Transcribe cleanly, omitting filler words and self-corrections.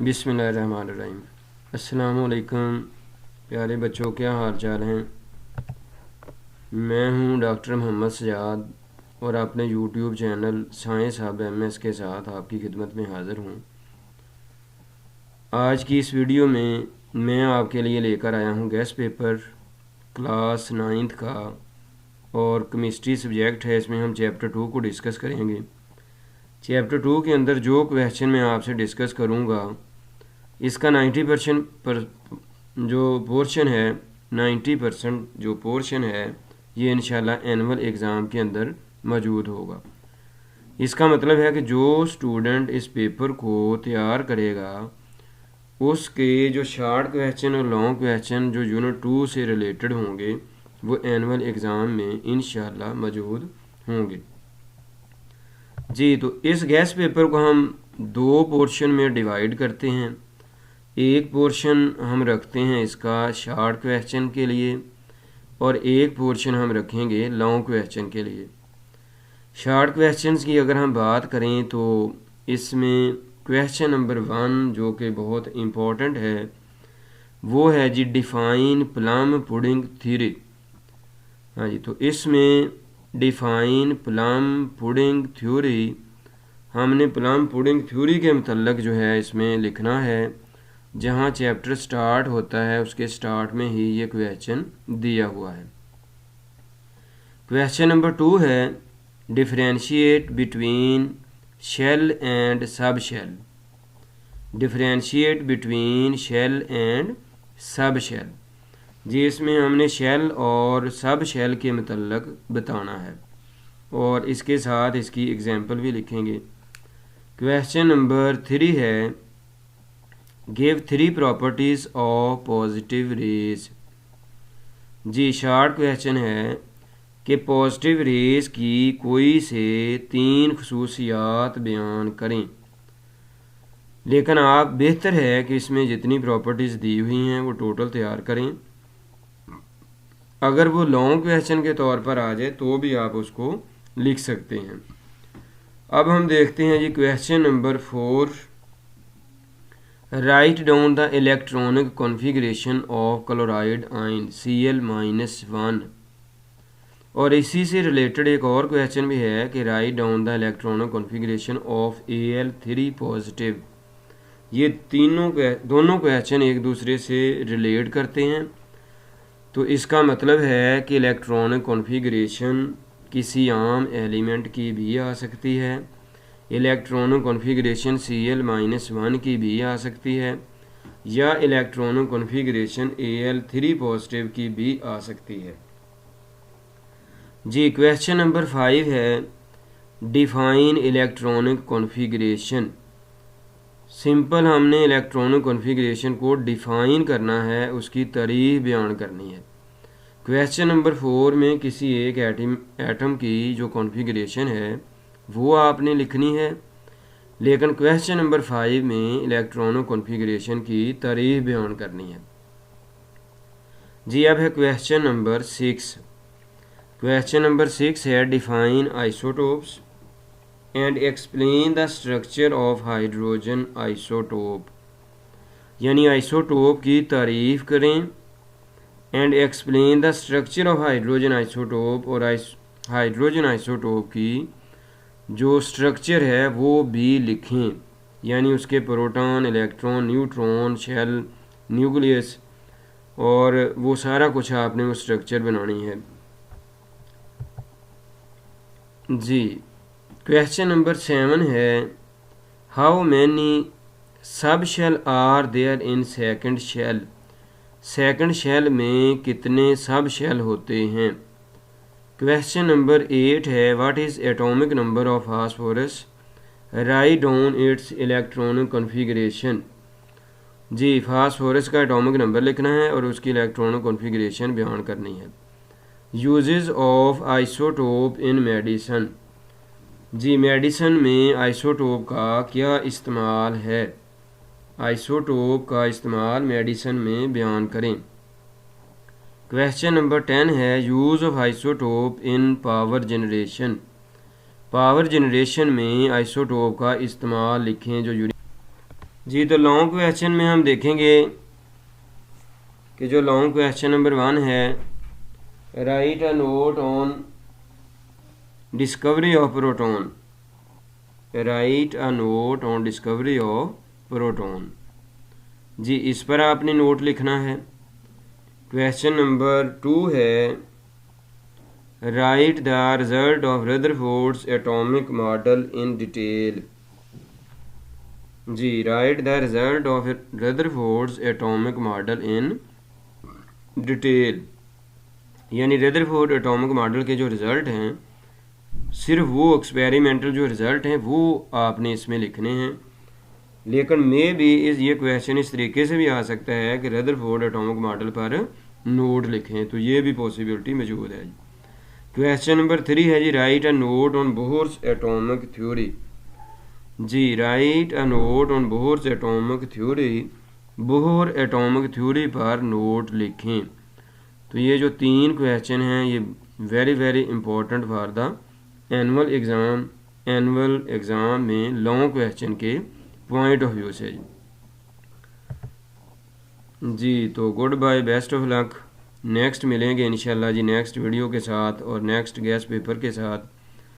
बिस्मिल्लाहिर्रहमानिर्रहीम। अस्सलामुअलैकुम प्यारे बच्चों, क्या हाल चाल हैं। मैं हूं डॉक्टर मोहम्मद सजाद और अपने YouTube channel science hub MS के साथ आपकी खिदमत में हाज़िर हूं। आज की इस वीडियो में मैं आपके लिए लेकर आया हूं गेस्ट पेपर क्लास 9th का, और केमिस्ट्री सब्जेक्ट है। इसमें हम चैप्टर 2 को डिस्कस करेंगे। चैप्टर 2 के अंदर जो क्वेश्चन मैं आपसे डिस्कस करूँगा, इसका 90% पर जो पोर्शन है, 90% जो पोर्शन है ये इंशाल्लाह एनुअल एग्ज़ाम के अंदर मौजूद होगा। इसका मतलब है कि जो स्टूडेंट इस पेपर को तैयार करेगा उसके जो शॉर्ट क्वेश्चन और लॉन्ग क्वेश्चन जो यूनिट 2 से रिलेटेड होंगे वो एनुअल एग्ज़ाम में इंशाल्लाह मौजूद होंगे। जी, तो इस गेस्ट पेपर को हम 2 पोर्शन में डिवाइड करते हैं। एक पोर्शन हम रखते हैं इसका शॉर्ट क्वेश्चन के लिए और एक पोर्शन हम रखेंगे लॉन्ग क्वेश्चन के लिए। शॉर्ट क्वेश्चंस की अगर हम बात करें तो इसमें क्वेश्चन नंबर 1 जो कि बहुत इम्पोर्टेंट है वो है जी डिफ़ाइन प्लम पुडिंग थ्योरी। हाँ जी, तो इसमें डिफ़ाइन प्लम पुडिंग थ्योरी, हमने प्लम पुडिंग थ्योरी के मतलब जो है इसमें लिखना है। जहाँ चैप्टर स्टार्ट होता है उसके स्टार्ट में ही ये क्वेश्चन दिया हुआ है। क्वेश्चन नंबर 2 है differentiate between shell and sub shell. Differentiate between shell and sub shell. जी, इसमें हमने शेल और सब शेल के मतलब बताना है और इसके साथ इसकी एग्जांपल भी लिखेंगे। क्वेश्चन नंबर 3 है give 3 properties of positive rays. जी, शॉर्ट क्वेश्चन है कि पॉजिटिव रेज की कोई से 3 खसूसियात बयान करें। लेकिन आप बेहतर है कि इसमें जितनी प्रॉपर्टीज़ दी हुई हैं वो टोटल तैयार करें। अगर वो लॉन्ग क्वेश्चन के तौर पर आ जाए तो भी आप उसको लिख सकते हैं। अब हम देखते हैं जी question number 4, write down the electronic configuration of chloride ion Cl-1। और इसी से रिलेटेड एक और क्वेश्चन भी है कि right down the electronic configuration of Al3 positive. ये दोनों क्वेश्चन एक दूसरे से रिलेट करते हैं। तो इसका मतलब है कि इलेक्ट्रॉनिक कॉन्फ़िगरेशन किसी आम एलिमेंट की भी आ सकती है, इलेक्ट्रॉनिक कॉन्फ़िगरेशन Cl-1 की भी आ सकती है, या इलेक्ट्रॉनिक कॉन्फ़िगरेशन Al3 पॉजिटिव की भी आ सकती है। जी, क्वेश्चन नंबर 5 है डिफ़ाइन इलेक्ट्रॉनिक कॉन्फ़िगरेशन। सिंपल हमने इलेक्ट्रॉनिक कॉन्फ़िगरेशन को डिफ़ाइन करना है, उसकी तारीफ बयान करनी है। क्वेश्चन नंबर 4 में किसी एक एटम की जो कॉन्फ़िगरेशन है वो आपने लिखनी है, लेकिन क्वेश्चन नंबर 5 में इलेक्ट्रॉनिक कॉन्फ़िगरेशन की तारीफ बयान करनी है। जी, अब है क्वेश्चन नंबर 6। क्वेश्चन नंबर 6 है define isotopes and explain the structure of hydrogen isotope. यानी आइसोटोप की तारीफ करें and explain the structure of hydrogen isotope, और हाइड्रोजन आइसोटोप की जो स्ट्रक्चर है वो भी लिखें। यानी उसके proton, electron, neutron, shell, nucleus और वो सारा कुछ आपने वो स्ट्रक्चर बनानी है। जी, क्वेश्चन नंबर 7 है how many sub shell are there in second shell. Second shell में कितने सब शेल होते हैं। क्वेश्चन नंबर 8 है what is atomic number of phosphorus, write down its electronic configuration. जी, फास्फोरस का एटॉमिक नंबर लिखना है और उसकी इलेक्ट्रॉनिक कॉन्फ़िगरेशन बयान करनी है। Uses of isotope in medicine. जी, मेडिसन में आइसोटोप का क्या इस्तेमाल है। आइसोटोप का इस्तेमाल मेडिसन में बयान करें। क्वेश्चन नंबर 10 है use of isotope in power generation. Power generation में आइसोटोप का इस्तेमाल लिखें जो जी तो लॉन्ग क्वेश्चन में हम देखेंगे कि जो लॉन्ग क्वेश्चन नंबर 1 है, write a note on discovery of proton. Write a note on discovery of proton. जी इस पर आपने नोट लिखना है। क्वेश्चन नंबर 2 है, write the result of Rutherford's atomic model in detail. जी write the result of Rutherford's atomic model in detail, यानी Rutherford atomic model के जो रिज़ल्ट हैं, सिर्फ वो एक्सपेरिमेंटल जो रिज़ल्ट हैं वो आपने इसमें लिखने हैं। लेकिन मे भी ये क्वेश्चन इस तरीके से भी आ सकता है कि रदरफोर्ड एटॉमिक मॉडल पर नोट लिखें, तो ये भी पॉसिबिलिटी मौजूद है। क्वेश्चन नंबर 3 है जी, write a note on Bohr's atomic theory. जी write a note on Bohr's atomic theory. Bohr atomic theory पर नोट लिखें। तो ये जो 3 क्वेश्चन हैं ये very very important for the annual exam. Annual exam में लॉन्ग क्वेश्चन के पॉइंट ऑफ व्यू से। जी तो good bye, best of luck. Next मिलेंगे इंशाल्लाह जी नेक्स्ट वीडियो के साथ और नेक्स्ट गेस्ट पेपर के साथ।